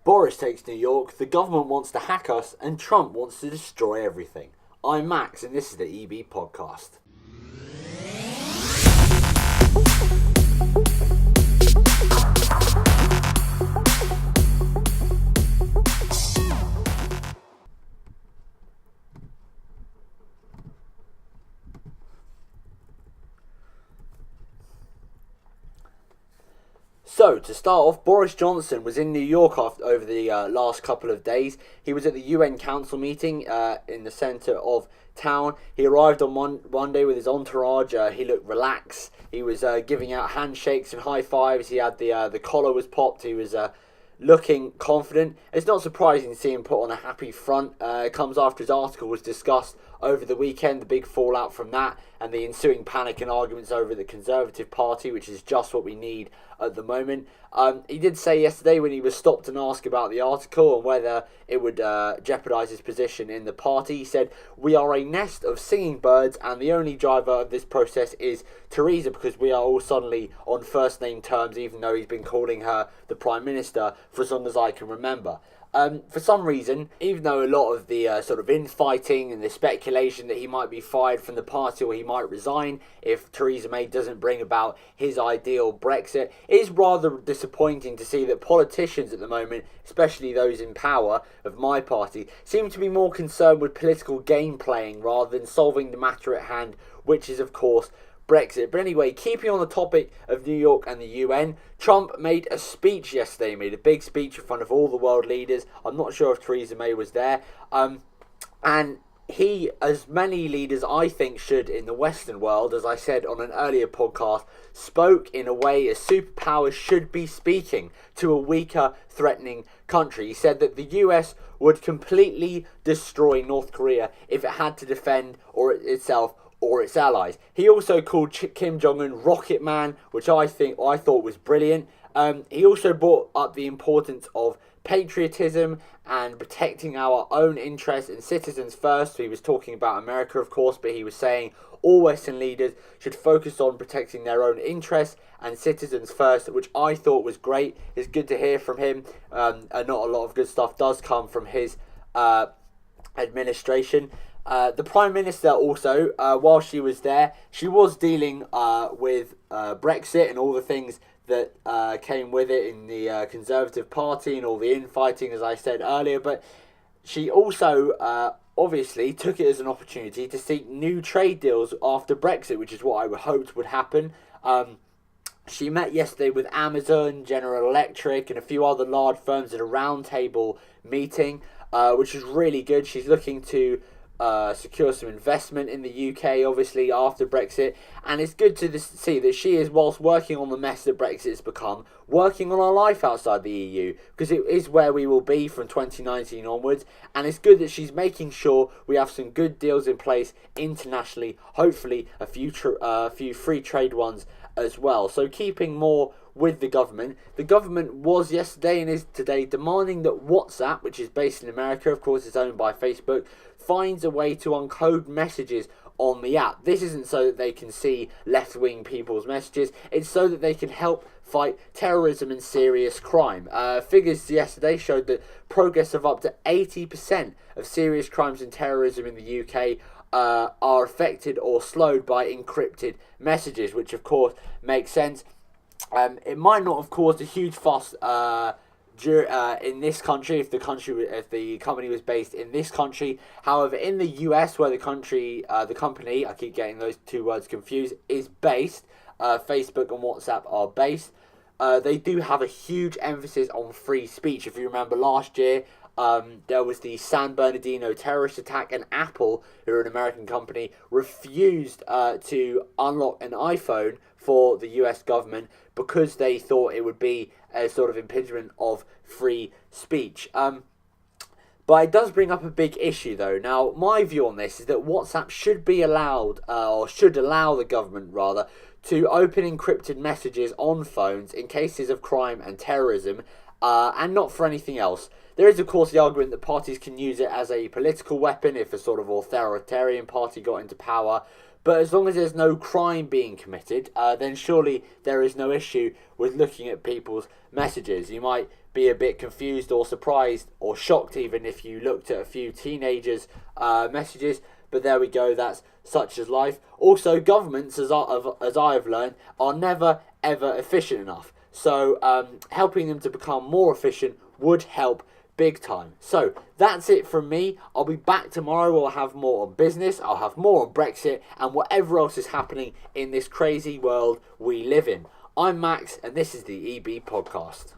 Boris takes New York, the government wants to hack us, and Trump wants to destroy everything. I'm Max, and this is the EB Podcast. So, to start off, Boris Johnson was in New York over the last couple of days. He was at the UN Council meeting in the centre of town. He arrived on Monday with his entourage. He looked relaxed. He was giving out handshakes and high fives. He had the collar was popped. He was looking confident. It's not surprising to see him put on a happy front. It comes after his article was discussed over the weekend, the big fallout from that, and the ensuing panic and arguments over the Conservative Party, which is just what we need at the moment. He did say yesterday, when he was stopped and asked about the article and whether it would jeopardise his position in the party, he said, "We are a nest of singing birds, and the only driver of this process is Theresa, because we are all suddenly on first name terms, even though he's been calling her the Prime Minister for as long as I can remember." For some reason, even though a lot of the sort of infighting and the speculation that he might be fired from the party or he might resign if Theresa May doesn't bring about his ideal Brexit, it is rather disappointing to see that politicians at the moment, especially those in power of my party, seem to be more concerned with political game playing rather than solving the matter at hand, which is, of course, Brexit. But anyway, keeping on the topic of New York and the UN, Trump made a speech yesterday. He made a big speech in front of all the world leaders. I'm not sure if Theresa May was there. And he, as many leaders I think should in the Western world, as I said on an earlier podcast, spoke in a way a superpower should be speaking to a weaker, threatening country. He said that the US would completely destroy North Korea if it had to defend itself or its allies. He also called Kim Jong-un Rocket Man, which I thought was brilliant. He also brought up the importance of patriotism and protecting our own interests and citizens first. So he was talking about America, of course, but he was saying all Western leaders should focus on protecting their own interests and citizens first, which I thought was great. It's good to hear from him. And not a lot of good stuff does come from his administration. The Prime Minister also, while she was there, she was dealing with Brexit and all the things that came with it in the Conservative Party and all the infighting, as I said earlier. But she also obviously took it as an opportunity to seek new trade deals after Brexit, which is what I hoped would happen. She met yesterday with Amazon, General Electric, and a few other large firms at a roundtable meeting, which was really good. She's looking to secure some investment in the UK, obviously, after Brexit. And it's good to see that she is, whilst working on the mess that Brexit has become, working on our life outside the EU, because it is where we will be from 2019 onwards. And it's good that she's making sure we have some good deals in place internationally, hopefully a few free trade ones as well. So keeping more with the government was yesterday and is today demanding that WhatsApp, which is based in America, of course it's owned by Facebook, finds a way to uncode messages on the app. This isn't so that they can see left-wing people's messages, it's so that they can help fight terrorism and serious crime. Figures yesterday showed that progress of up to 80% of serious crimes and terrorism in the UK are affected or slowed by encrypted messages, which of course makes sense. It might not have caused a huge fuss in this country if the company was based in this country. However, in the US, where the company, I keep getting those two words confused, is based, Facebook and WhatsApp are based. They do have a huge emphasis on free speech. If you remember last year, there was the San Bernardino terrorist attack, and Apple, who are an American company, refused to unlock an iPhone for the US government because they thought it would be a sort of impingement of free speech. But it does bring up a big issue, though. Now, my view on this is that WhatsApp should be allowed, or should allow the government, rather, to open encrypted messages on phones in cases of crime and terrorism, and not for anything else. There is, of course, the argument that parties can use it as a political weapon if a sort of authoritarian party got into power. But as long as there's no crime being committed, then surely there is no issue with looking at people's messages. You might be a bit confused or surprised or shocked even if you looked at a few teenagers' messages. But there we go, that's such as life. Also, governments, as I have learned, are never ever efficient enough. So helping them to become more efficient would help big time. So that's it from me. I'll be back tomorrow. I'll have more on business. I'll have more on Brexit and whatever else is happening in this crazy world we live in. I'm Max, and this is the EB Podcast.